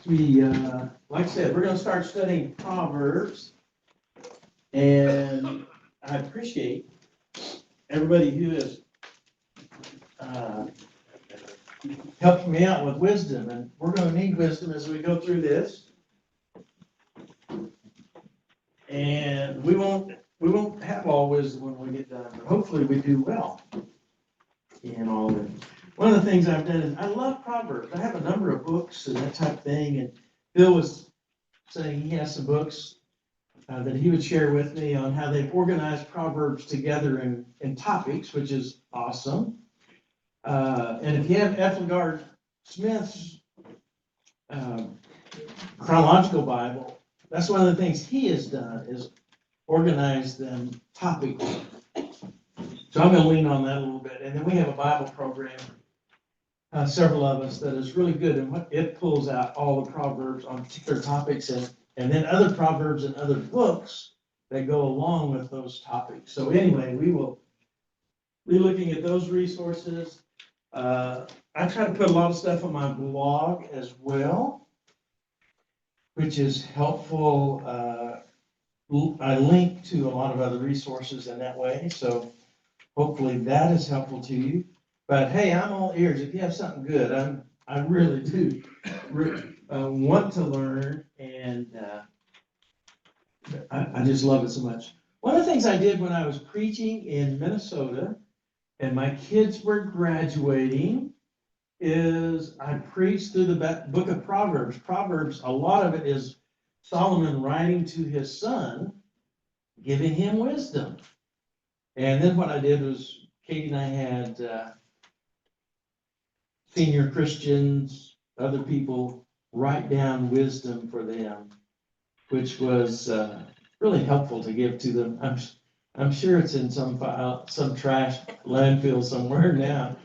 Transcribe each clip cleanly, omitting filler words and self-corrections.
Like I said, we're going to start studying Proverbs, and I appreciate everybody who has helped me out with wisdom, and we're going to need wisdom as we go through this. And we won't have all wisdom when we get done, but hopefully we do well in all of it. One of the things I've done is I love Proverbs. I have a number of books and that type of thing, and Bill was saying he has some books that he would share with me on how they've organized Proverbs together in topics, which is awesome. And if you have F. Smith's chronological Bible, that's one of the things he has done is organize them topically. So I'm going to lean on that a little bit. And then we have a Bible program, several of us, that is really good. And it pulls out all the Proverbs on particular topics and then other Proverbs and other books that go along with those topics. So anyway, we will be looking at those resources. I try to put a lot of stuff on my blog as well, which is helpful. I link to a lot of other resources in that way. So hopefully that is helpful to you. But hey, I'm all ears. If you have something good, I really do want to learn, and I just love it so much. One of the things I did when I was preaching in Minnesota and my kids were graduating is I preached through the book of Proverbs. Proverbs, a lot of it is Solomon writing to his son, giving him wisdom. And then what I did was Katie and I had senior Christians, other people, write down wisdom for them, which was really helpful to give to them. I'm sure it's in some file, some trash landfill somewhere now,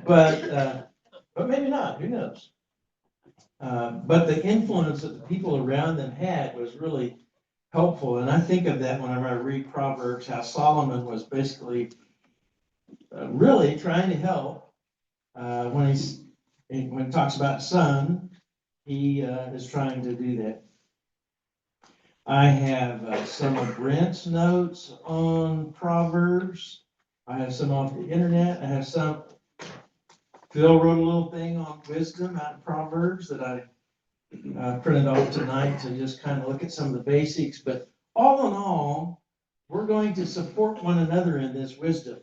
but maybe not. Who knows? But the influence that the people around them had was really helpful, and I think of that whenever I read Proverbs, how Solomon was basically really trying to help when he talks about son, he is trying to do that. I have some of Brent's notes on Proverbs. I have some off the internet. I have some. Phil wrote a little thing on wisdom out of Proverbs that I printed off tonight to just kind of look at some of the basics. But all in all, we're going to support one another in this wisdom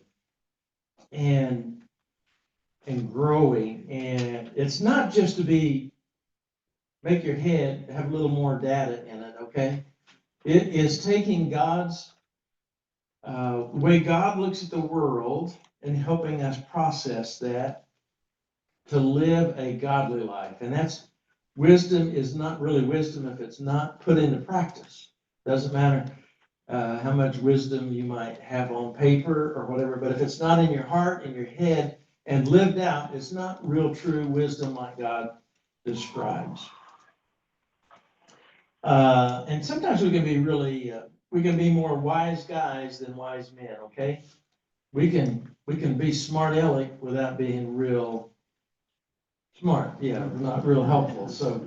and growing. And it's not just to make your head have a little more data in it, okay? It is taking God's way God looks at the world and helping us process that to live a godly life. And that's wisdom is not really wisdom if it's not put into practice. Doesn't matter how much wisdom you might have on paper or whatever, but if it's not in your heart, in your head, and lived out, it's not real true wisdom like God describes. And sometimes we can be really, we can be more wise guys than wise men, okay? We can be smart aleck without being real smart, yeah, not real helpful. So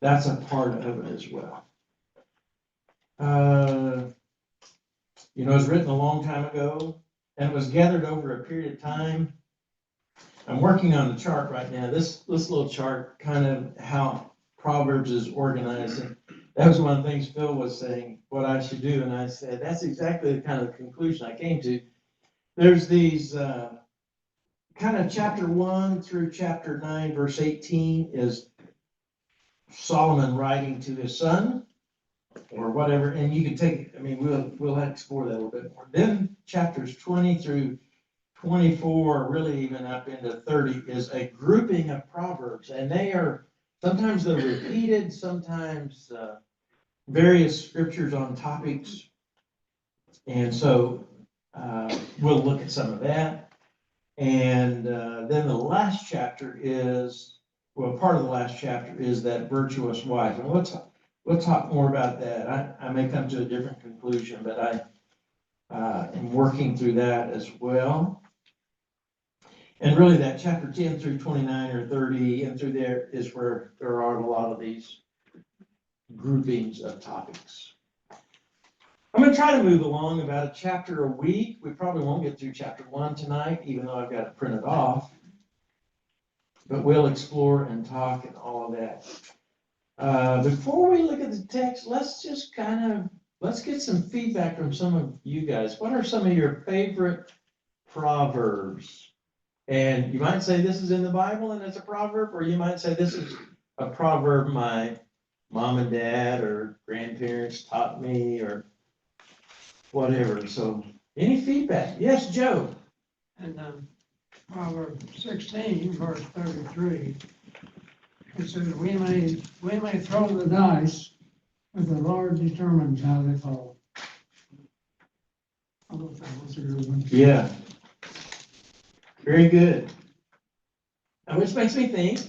that's a part of it as well. It was written a long time ago, and it was gathered over a period of time. I'm working on the chart right now. This little chart, kind of how Proverbs is organized. And that was one of the things Phil was saying, what I should do. And I said, that's exactly the kind of conclusion I came to. There's these kind of chapter 1 through chapter 9, verse 18 is Solomon writing to his son or whatever. And you can take, we'll explore that a little bit more. Then chapters 20 through 24, really even up into 30, is a grouping of Proverbs. And sometimes they're repeated, sometimes various scriptures on topics. And so we'll look at some of that. And then the last chapter is, part of the last chapter is that virtuous wife. And we'll talk more about that. I may come to a different conclusion, but I am working through that as well. And really that chapter 10 through 29 or 30 and through there is where there are a lot of these groupings of topics. I'm going to try to move along about a chapter a week. We probably won't get through chapter 1 tonight, even though I've got it printed off. But we'll explore and talk and all of that. Before we look at the text, let's just let's get some feedback from some of you guys. What are some of your favorite proverbs? And you might say this is in the Bible and it's a proverb, or you might say this is a proverb my mom and dad or grandparents taught me or whatever. So any feedback? Yes, Joe. And Proverbs 16, verse 33, it says, we may throw the dice, but the Lord determines how they fall. I thought that was a good one. Yeah. Very good. And which makes me think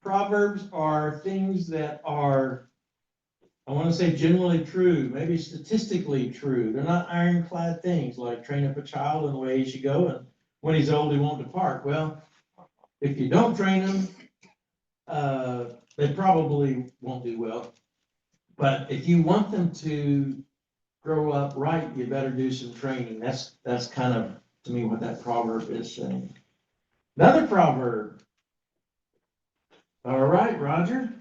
proverbs are things that are, I want to say generally true, maybe statistically true. They're not ironclad things like train up a child in the way he should go, and when he's old, he won't depart. Well, if you don't train them, they probably won't do well. But if you want them to grow up right, you better do some training. That's kind of, to me, what that proverb is saying. Another proverb. All right, Roger.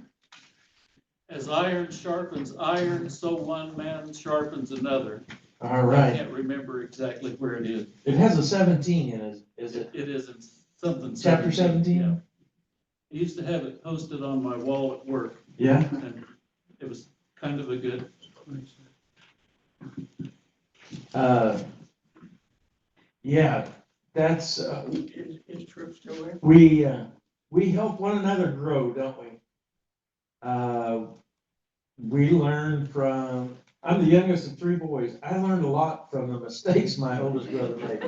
As iron sharpens iron, so one man sharpens another. All I right. can't remember exactly where it is. It has a 17 in it, is it? It is in something. Chapter 17? Yeah. I used to have it posted on my wall at work, Yeah. and it was kind of a good. Yeah, that's, Is Tripp still there? we help one another grow, don't we? We learn from, I'm the youngest of 3 boys. I learned a lot from the mistakes my oldest brother made.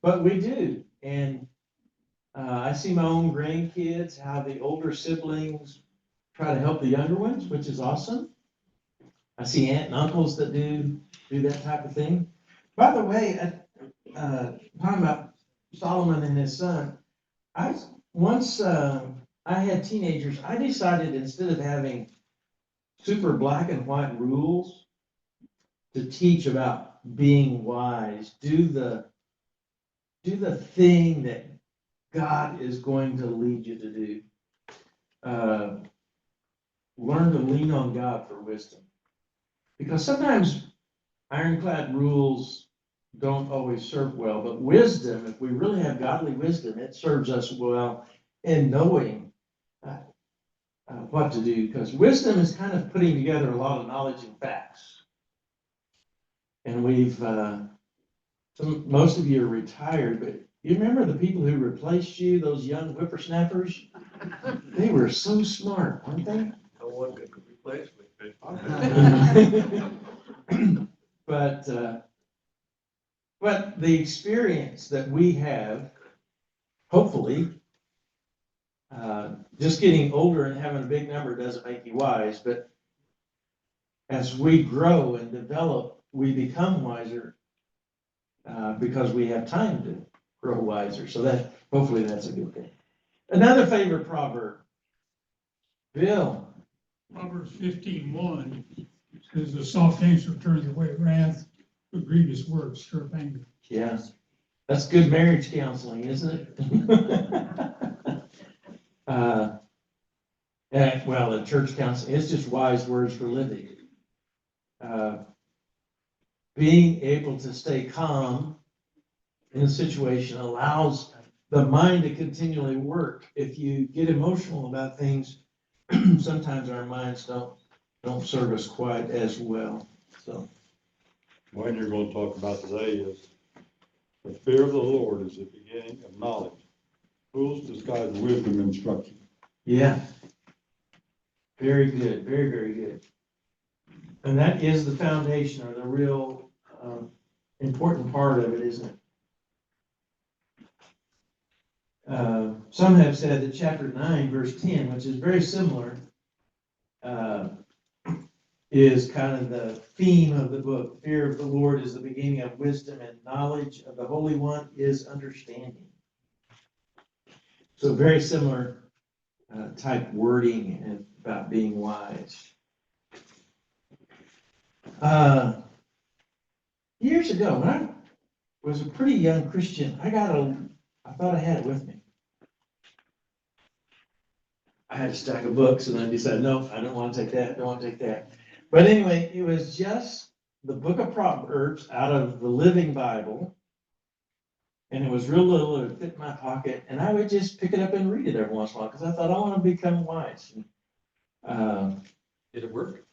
But we do, and I see my own grandkids, how the older siblings try to help the younger ones, which is awesome. I see aunt and uncles that do that type of thing. By the way, talking about Solomon and his son, once I had teenagers, I decided instead of having super black and white rules to teach about being wise, do the thing that God is going to lead you to do. Learn to lean on God for wisdom. Because sometimes ironclad rules don't always serve well, but wisdom, if we really have godly wisdom, it serves us well in knowing what to do. Because wisdom is kind of putting together a lot of knowledge and facts. And most of you are retired, but you remember the people who replaced you, those young whippersnappers? They were so smart, weren't they? No one could replace me. But the experience that we have, hopefully, just getting older and having a big number doesn't make you wise, but as we grow and develop, we become wiser because we have time to grow wiser. So that, hopefully that's a good thing. Another favorite proverb. Bill. Proverbs 15:1 says, "A soft answer turns away wrath, but grievous words stir up anger." Yeah, that's good marriage counseling, isn't it? Well, the church counseling, it's just wise words for living. Being able to stay calm in a situation allows the mind to continually work. If you get emotional about things, sometimes our minds don't serve us quite as well. So One you're going to talk about today is the fear of the Lord is the beginning of knowledge. Fools disguise wisdom and instruction. yeah, very good, very, very good. And that is the foundation or the real important part of it, isn't it? Some have said that chapter 9, verse 10, which is very similar, is kind of the theme of the book. Fear of the Lord is the beginning of wisdom, and knowledge of the Holy One is understanding. So very similar type wording about being wise. Years ago, when I was a pretty young Christian, I thought I had it with me. I had a stack of books and I decided, no, I don't want to take that, I don't want to take that. But anyway, it was just the book of Proverbs out of the Living Bible. And it was real little, it would fit in my pocket, and I would just pick it up and read it every once in a while, because I thought, I want to become wise. Did it work?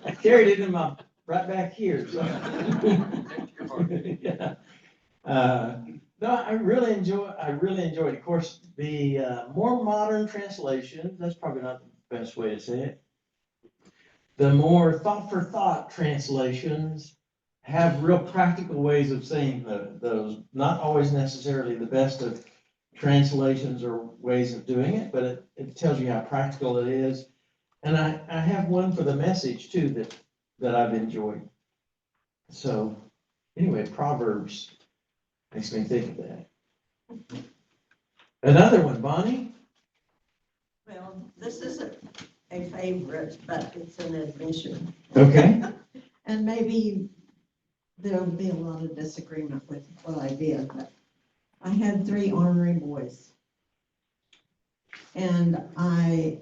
I carried it right back here. So. Yeah. No, I really enjoyed it. Of course, the more modern translations, that's probably not the best way to say it. The more thought for thought translations have real practical ways of saying those, not always necessarily the best of translations or ways of doing it, but it tells you how practical it is. And I have one for the message too that I've enjoyed. So anyway, Proverbs makes me think of that. Another one, Bonnie? Well, this isn't a favorite, but it's an admission. Okay. And maybe there'll be a lot of disagreement with what I did, but I had 3 ornery boys. And I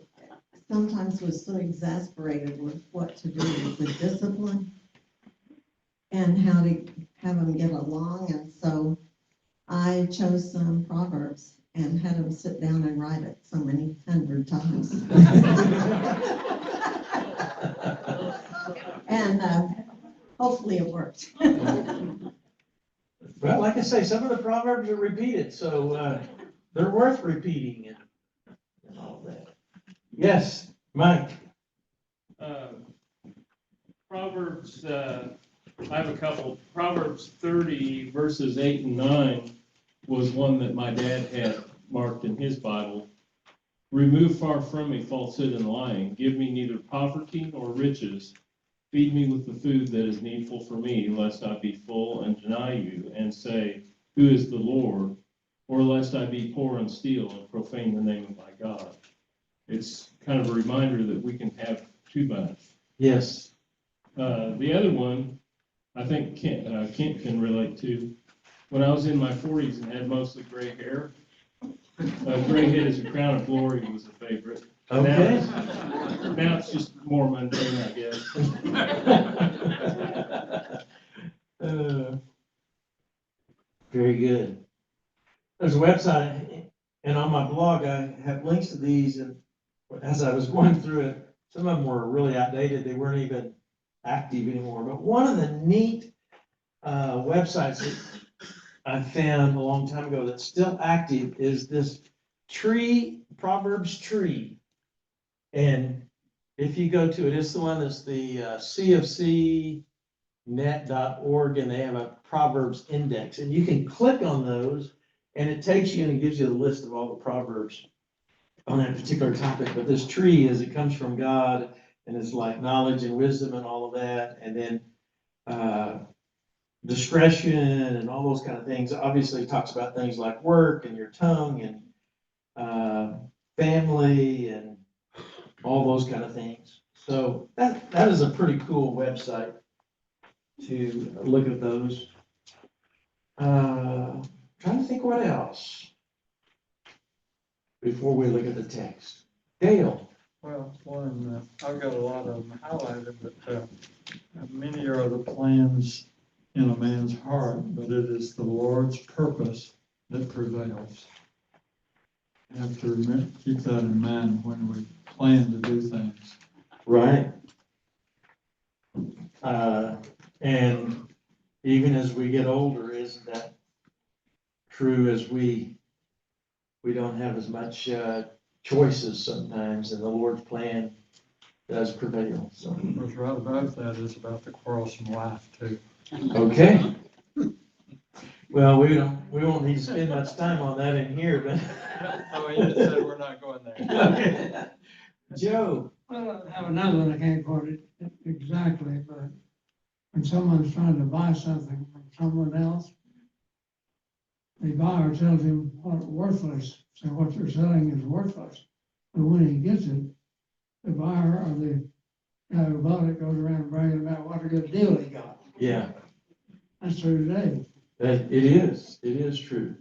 sometimes was so exasperated with what to do with discipline and how to have them get along. And so I chose some Proverbs and had them sit down and write it so many 100 times. And hopefully it worked. Well, like I say, some of the Proverbs are repeated, so they're worth repeating and all that. Yes, Mike. Proverbs, I have a couple. Proverbs 30 verses 8 and 9 was one that my dad had marked in his Bible. Remove far from me falsehood and lying. Give me neither poverty nor riches. Feed me with the food that is needful for me, lest I be full and deny you, and say, who is the Lord? Or lest I be poor and steal and profane the name of my God. It's kind of a reminder that we can have too much. Yes. The other one, I think Kent can relate to. When I was in my 40s and had mostly gray hair, gray head is a crown of glory was a favorite. Okay. Now it's just more mundane, I guess. Very good. There's a website, and on my blog, I have links to these, and as I was going through it, some of them were really outdated. They weren't even active anymore. But one of the neat websites that I found a long time ago that's still active is this Proverbs tree. And if you go to it, it's the one that's the cfcnet.org, and they have a Proverbs index. And you can click on those, and it takes you and it gives you a list of all the Proverbs on that particular topic. But this tree it comes from God, and it's like knowledge and wisdom and all of that. And then discretion and all those kind of things. Obviously, it talks about things like work and your tongue and family and all those kind of things. So that is a pretty cool website to look at those. Trying to think what else before we look at the text. Dale. Well, one, I've got a lot of them highlighted, but many are the plans in a man's heart, but it is the Lord's purpose that prevails. You have to keep that in mind when we plan to do things. Right. And even as we get older, isn't that true? As we don't have as much choices sometimes, and the Lord's plan does prevail. So. What's right about that is about the quarrelsome wife too. Okay. Well, we won't need to spend much time on that in here, but. Oh, you said we're not going there. Okay. Joe, Well, I have another one, I can't quote it exactly, but when someone's trying to buy something from someone else, the buyer tells him what worthless, so what you're selling is worthless. But when he gets it, the buyer or the guy who bought it goes around bragging about what a good deal he got. yeah, That's true today. it is true.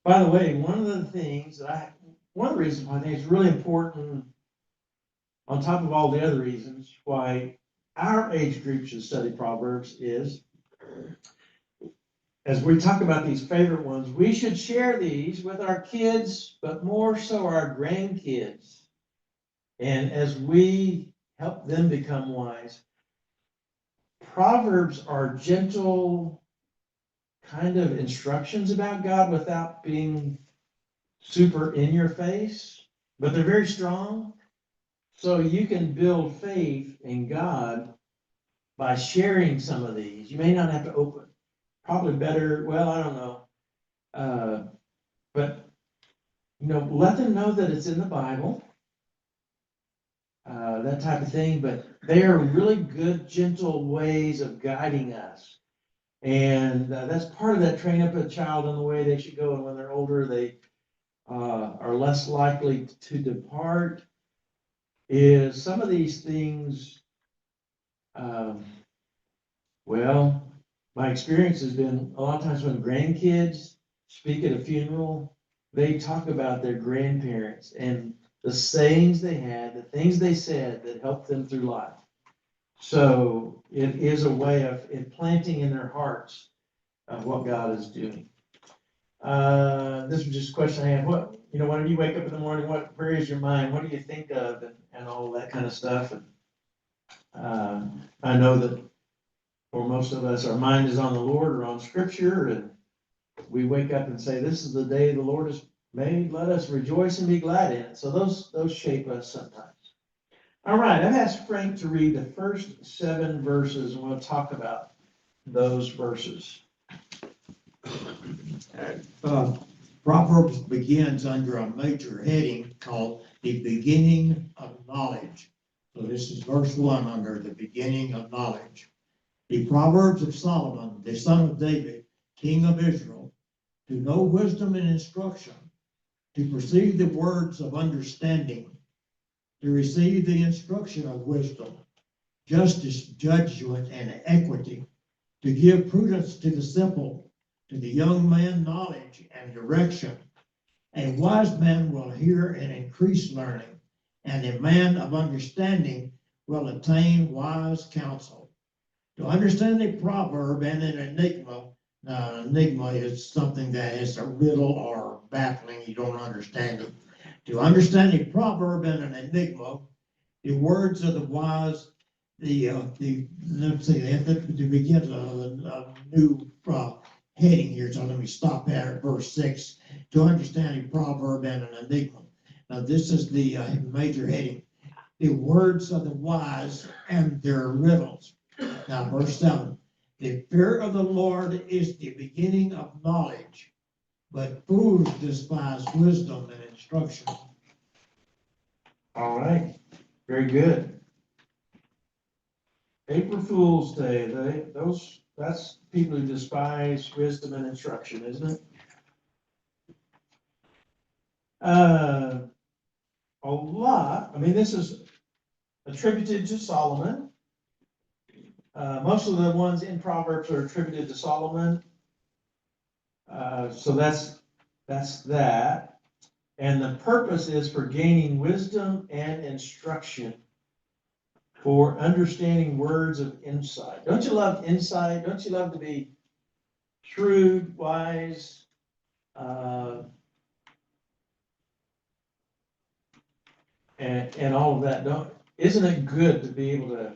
By the way, one of the things one of the reasons why I think it's really important, on top of all the other reasons, why our age group should study Proverbs is, as we talk about these favorite ones, we should share these with our kids, but more so our grandkids. And as we help them become wise, Proverbs are gentle kind of instructions about God without being super in your face, but they're very strong. So you can build faith in God by sharing some of these. You may not have to open, probably better, well, I don't know. But, let them know that it's in the Bible, that type of thing. But they are really good, gentle ways of guiding us. And that's part of that train up a child in the way they should go. And when they're older, they are less likely to depart. Is some of these things, well, my experience has been a lot of times when grandkids speak at a funeral, they talk about their grandparents and the sayings they had, the things they said that helped them through life. So it is a way of implanting in their hearts of what God is doing. This was just a question I had. When you wake up in the morning, where is your mind? What do you think of, and all of that kind of stuff? And I know that for most of us, our mind is on the Lord or on Scripture, and we wake up and say, "This is the day the Lord has made. Let us rejoice and be glad in it." So those shape us sometimes. All right, I've asked Frank to read the first 7 verses, and we'll talk about those verses. Proverbs begins under a major heading called the beginning of knowledge. So this is verse 1 under the beginning of knowledge. The Proverbs of Solomon, the son of David, king of Israel, to know wisdom and instruction, to perceive the words of understanding, to receive the instruction of wisdom, justice, judgment, and equity, to give prudence to the simple, to the young man knowledge and direction. A wise man will hear and increase learning, and a man of understanding will attain wise counsel. To understand a proverb and an enigma, now an enigma is something that is a riddle or baffling, you don't understand it. To understand a proverb and an enigma, the words of the wise, let's see, they have to begin a new heading here, so let me stop at verse 6. To understand a proverb and an enigma. Now this is the major heading. The words of the wise and their riddles. Now verse 7. The fear of the Lord is the beginning of knowledge, but fools despise wisdom and instruction. All right, very good. April Fool's Day, that's people who despise wisdom and instruction, isn't it? This is attributed to Solomon. Most of the ones in Proverbs are attributed to Solomon. So that's that. And the purpose is for gaining wisdom and instruction, for understanding words of insight. Don't you love insight? Don't you love to be shrewd, wise, and all of that? Isn't it good to be able to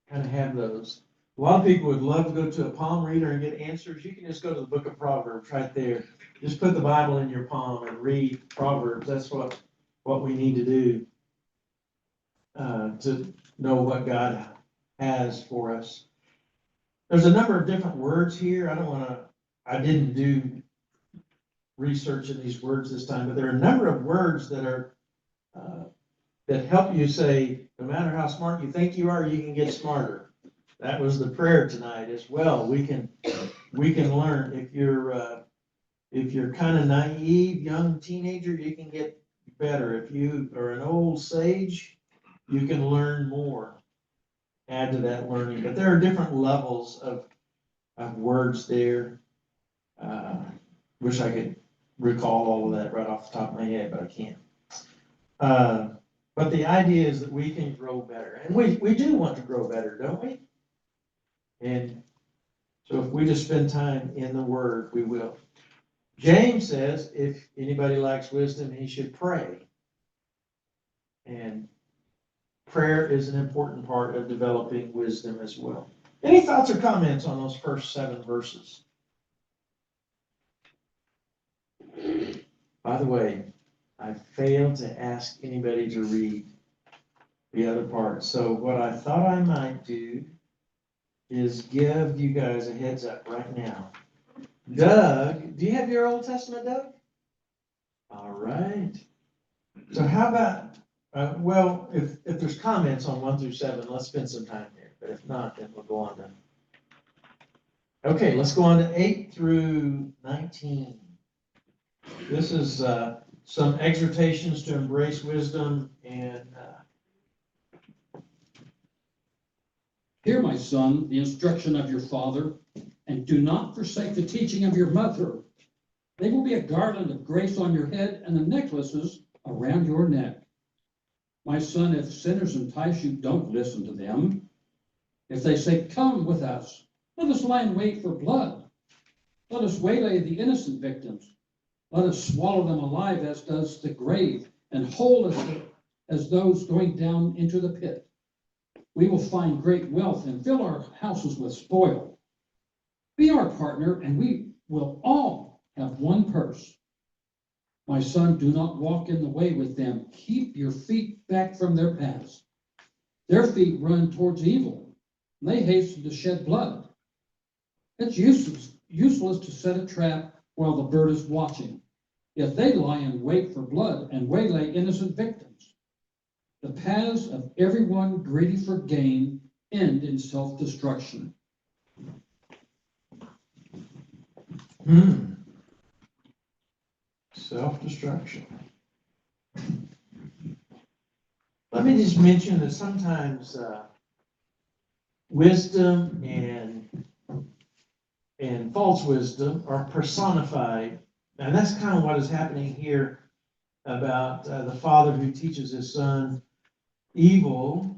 kind of have those? A lot of people would love to go to a palm reader and get answers. You can just go to the book of Proverbs right there. Just put the Bible in your palm and read Proverbs. That's what we need to do to know what God has for us. There's a number of different words here. I didn't do researching these words this time, but there are a number of words that are, that help you say, no matter how smart you think you are, you can get smarter. That was the prayer tonight as well. We can learn. If you're kind of naive, young teenager, you can get better. If you are an old sage, you can learn more. Add to that learning. But there are different levels of words there. Wish I could recall all of that right off the top of my head, but I can't. But the idea is that we can grow better. And we do want to grow better, don't we? And so if we just spend time in the Word, we will. James says if anybody lacks wisdom, he should pray. And prayer is an important part of developing wisdom as well. Any thoughts or comments on those first 7 verses? By the way, I failed to ask anybody to read the other part. So what I thought I might do is give you guys a heads up right now. Doug, do you have your Old Testament, Doug? All right. So how about, well, if there's comments on 1 through 7, let's spend some time there. But if not, then we'll go on to. Okay, let's go on to 8 through 19. This is some exhortations to embrace wisdom and. Hear, my son, the instruction of your father, and do not forsake the teaching of your mother. They will be a garland of grace on your head and the necklaces around your neck. My son, if sinners entice you, don't listen to them. If they say, come with us, let us lie in wait for blood. Let us waylay the innocent victims. Let us swallow them alive as does the grave, and whole as those going down into the pit. We will find great wealth and fill our houses with spoil. Be our partner, and we will all have one purse. My son, do not walk in the way with them. Keep your feet back from their paths. Their feet run towards evil, and they hasten to shed blood. It's useless to set a trap while the bird is watching. If they lie in wait for blood and waylay innocent victims, the paths of everyone greedy for gain end in self-destruction. Self-destruction. Let me just mention that sometimes wisdom and false wisdom are personified. And that's kind of what is happening here about the father who teaches his son evil,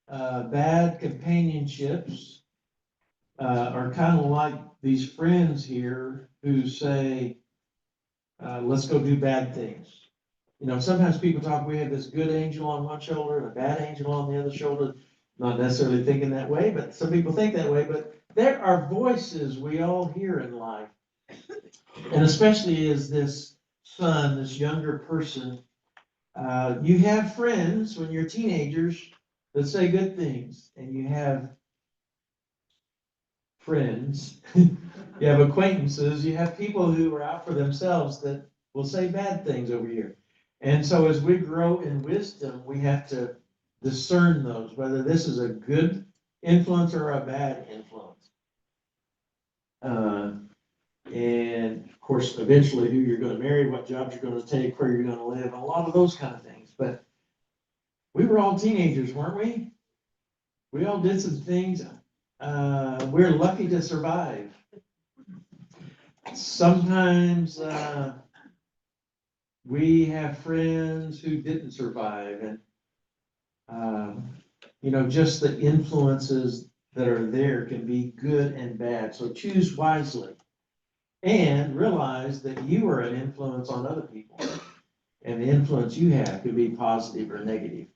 bad companionships are kind of like these friends here who say, let's go do bad things. You know, sometimes people talk, we have this good angel on one shoulder and a bad angel on the other shoulder. Not necessarily thinking that way, but some people think that way. But there are voices we all hear in life. And especially as this son, this younger person, you have friends when you're teenagers that say good things, and you have friends, you have acquaintances, you have people who are out for themselves that will say bad things over here. And so as we grow in wisdom, we have to discern those, whether this is a good influence or a bad influence. And of course, eventually who you're going to marry, what jobs you're going to take, where you're going to live, a lot of those kind of things. But we were all teenagers, weren't we? We all did some things. We're lucky to survive. Sometimes we have friends who didn't survive, and you know, just the influences that are there can be good and bad. So choose wisely and realize that you are an influence on other people, and the influence you have could be positive or negative.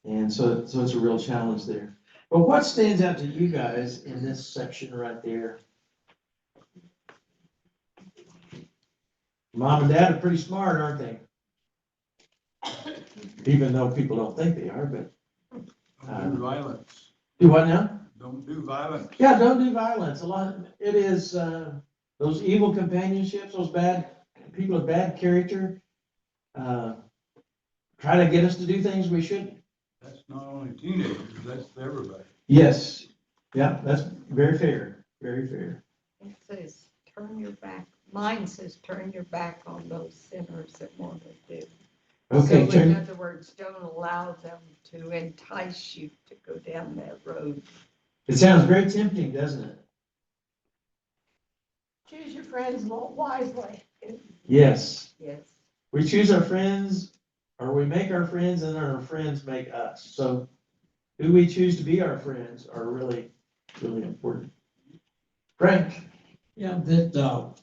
And so it's a real challenge there. But what stands out to you guys in this section right there? Mom and Dad are pretty smart, aren't they? Even though people don't think they are, but. Don't do violence. Do what now? Don't do violence. Yeah, don't do violence. It is those evil companionships, those bad, people of bad character, try to get us to do things we shouldn't. That's not only teenagers, that's everybody. Yes, yeah, that's very fair, very fair. It says, turn your back, mine says, turn your back on those sinners that want to do. Okay, So in turn, other words, don't allow them to entice you to go down that road. it sounds very tempting, doesn't it? Choose your friends wisely. Yes, Yes. we choose our friends, or we make our friends, and our friends make us. So who we choose to be our friends are really, really important. Frank? Yeah,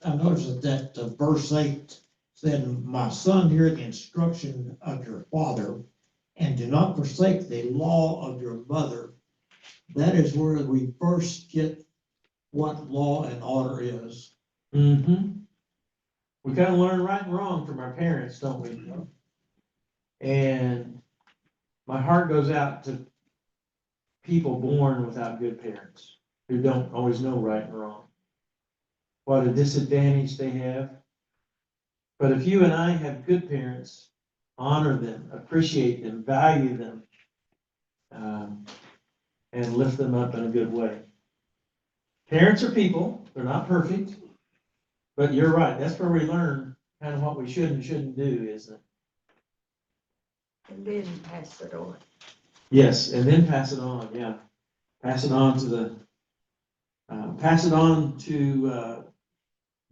I noticed that verse 8 said, "My son, hear the instruction of your father, and do not forsake the law of your mother." That is where we first get what law and order is. Mm-hmm. We kind of learn right and wrong from our parents, don't we? And my heart goes out to people born without good parents, who don't always know right and wrong. What a disadvantage they have. But if you and I have good parents, honor them, appreciate them, value them, and lift them up in a good way. Parents are people, they're not perfect, but you're right, that's where we learn kind of what we should and shouldn't do, isn't it? And then pass it on. Yes, and then pass it on, yeah. Pass it on to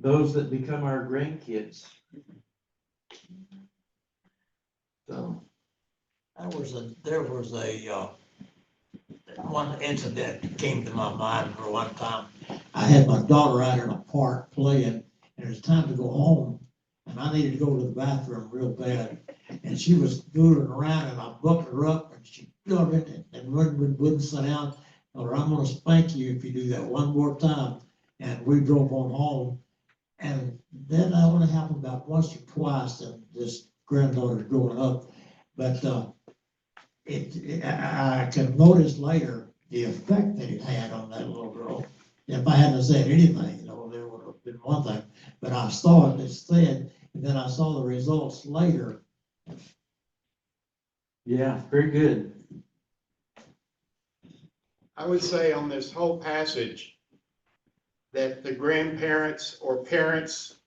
those that become our grandkids. So, There was a one incident that came to my mind for one time. I had my daughter out in a park playing, and it was time to go home, and I needed to go to the bathroom real bad. And she was fooling around, and I bucked her up, and she got it, and wouldn't sit down. I told her, "I'm gonna spank you if you do that one more time." And we drove on home, and then that only happened about once or twice, and this granddaughter's growing up. But I can notice later the effect that it had on that little girl. If I hadn't said anything, there would have been one thing, but I saw it instead, and then I saw the results later. yeah, very good. I would say on this whole passage that the grandparents or parents'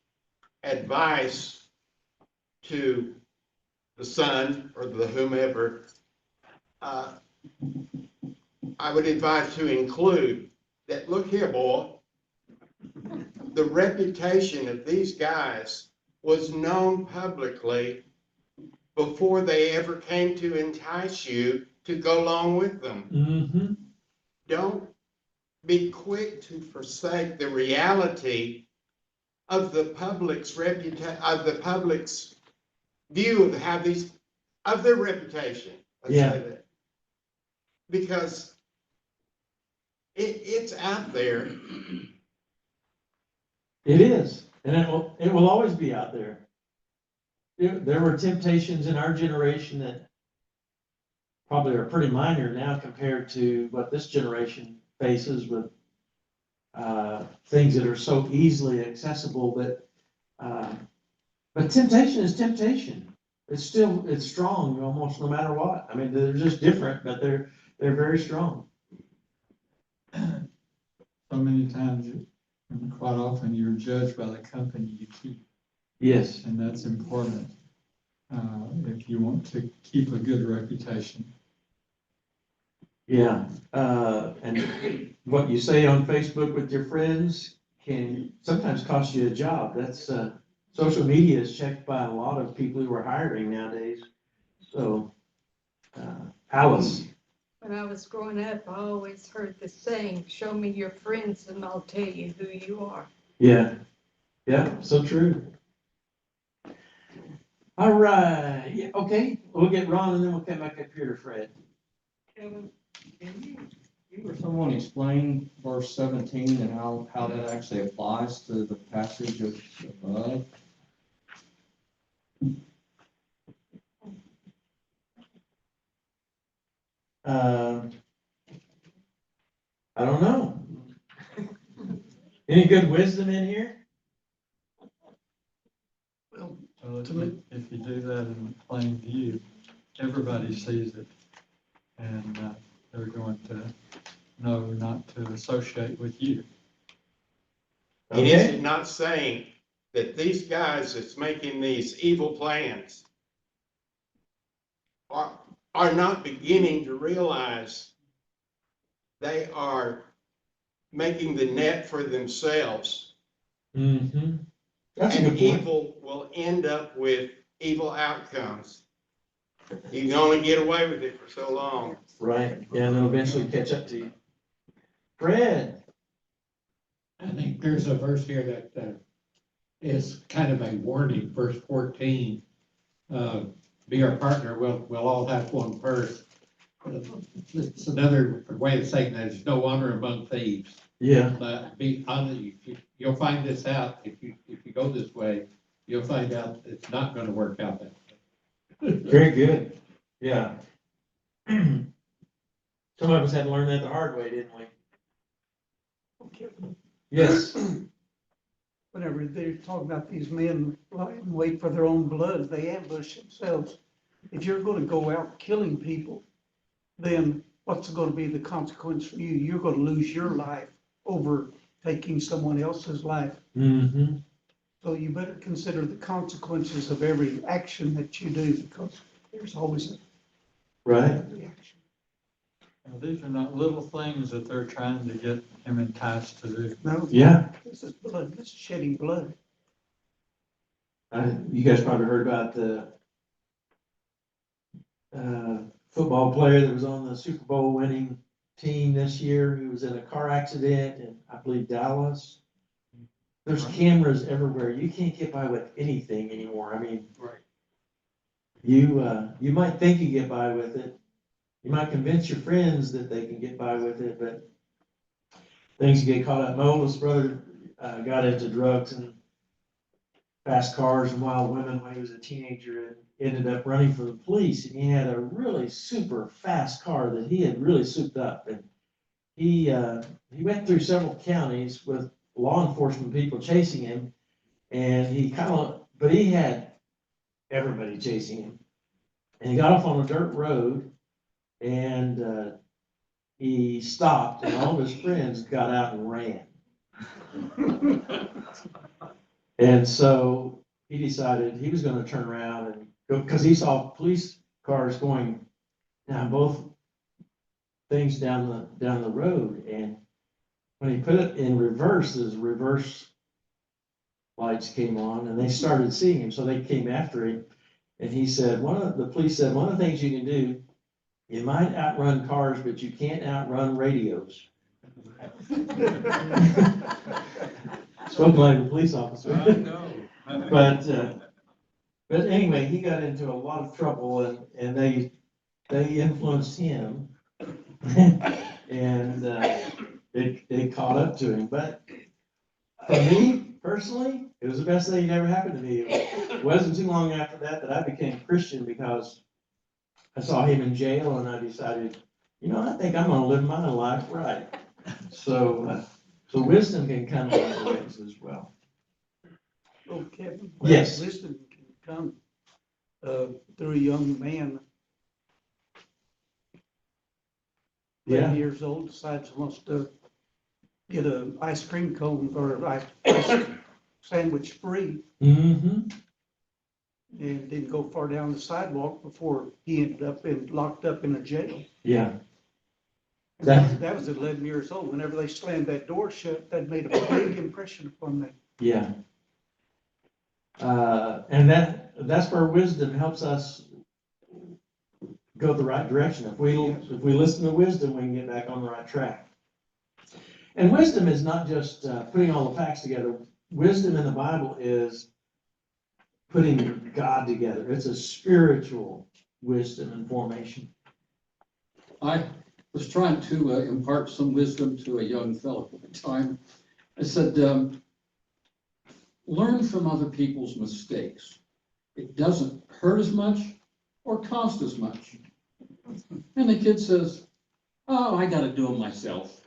advice to the son or the whomever, I would advise to include that, look here, boy, the reputation of these guys was known publicly before they ever came to entice you to go along with them. Mm-hmm. Don't be quick to forsake the reality of the public's view of how of their reputation. Let's Yeah. say that. Because it's out there. It is, and it will always be out there. There were temptations in our generation that probably are pretty minor now compared to what this generation faces with things that are so easily accessible. But temptation is temptation. It's strong almost no matter what. I mean, they're just different, but they're very strong. So many times, and quite often, you're judged by the company you keep, Yes. and that's important if you want to keep a good reputation. Yeah, and what you say on Facebook with your friends can sometimes cost you a job. That's, social media is checked by a lot of people who are hiring nowadays. So, Alice. When I was growing up, I always heard the saying, show me your friends and I'll tell you who you are. Yeah, so true. All right, yeah, okay, we'll get Ron and then we'll come back up here to Fred. Kevin, can you or someone explain verse 17 and how that actually applies to the passage above? I don't know. Any good wisdom in here? Well, if you do that in plain view, everybody sees it. And they're going to know not to associate with you. It is not saying that these guys that's making these evil plans are not beginning to realize they are making the net for themselves. Mm-hmm. That's a And good point. evil will end up with evil outcomes. You can only get away with it for so long. Right, yeah, and they'll eventually catch up to you. Fred, I think there's a verse here that is kind of a warning, verse 14. Be our partner, we'll all have one purse. It's another way of saying that there's no honor among thieves. yeah, Be honest, you'll find this out if you go this way, you'll find out it's not gonna work out that way. very good, yeah. Some of us had to learn that the hard way, didn't we? Yes, Whenever they're talking about these men lying in wait for their own blood, they ambush themselves. If you're gonna go out killing people, then what's gonna be the consequence for you? You're gonna lose your life over taking someone else's life. mm-hmm, So you better consider the consequences of every action that you do, because there's always a right, reaction. Now, these are not little things that they're trying to get him enticed to do. No, yeah. this is blood, this is shedding blood. You guys probably heard about the football player that was on the Super Bowl winning team this year, who was in a car accident in, I believe, Dallas. There's cameras everywhere. You can't get by with anything anymore. I mean, Right. you might think you get by with it. You might convince your friends that they can get by with it, but things get caught up. My oldest brother got into drugs and fast cars and wild women when he was a teenager and ended up running for the police. And he had a really super fast car that he had really souped up. And he went through several counties with law enforcement people chasing him. And but he had everybody chasing him. And he got off on a dirt road and he stopped and all of his friends got out and ran. And so he decided he was going to turn around and go, because he saw police cars going down both things down the road. And when he put it in reverse, his reverse lights came on and they started seeing him. So they came after him. And he said, the police said, one of the things you can do, you might outrun cars, but you can't outrun radios. Spoken like a police officer. I know. But anyway, he got into a lot of trouble and they influenced him and it caught up to him. But for me personally, it was the best thing that ever happened to me. It wasn't too long after that I became a Christian because I saw him in jail and I decided, I think I'm gonna live my life right. So wisdom can come in other ways as well. Oh, Kevin. Yes. Wisdom can come through a young man, Yeah. 11 years old, decides he wants to get an ice cream cone or ice sandwich free, Mm-hmm. and didn't go far down the sidewalk before he ended up locked up in a jail. Yeah. And that was at 11 years old. Whenever they slammed that door shut, that made a big impression upon me. Yeah. And that's where wisdom helps us go the right direction. If we listen to wisdom, we can get back on the right track. And wisdom is not just putting all the facts together. Wisdom in the Bible is putting God together. It's a spiritual wisdom and formation. I was trying to impart some wisdom to a young fellow at the time. I said, learn from other people's mistakes. It doesn't hurt as much or cost as much. And the kid says, oh, I got to do them myself.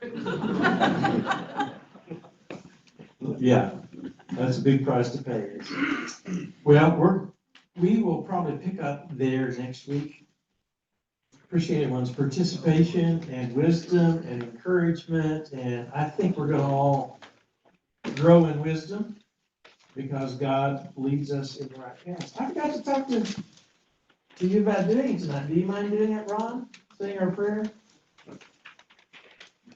Yeah, that's a big price to pay. Well, we will probably pick up there next week. Appreciate everyone's participation and wisdom and encouragement, and I think we're gonna all grow in wisdom because God leads us in the right path. I forgot to talk to you about doing it tonight. Do you mind doing it, Ron? Saying our prayer?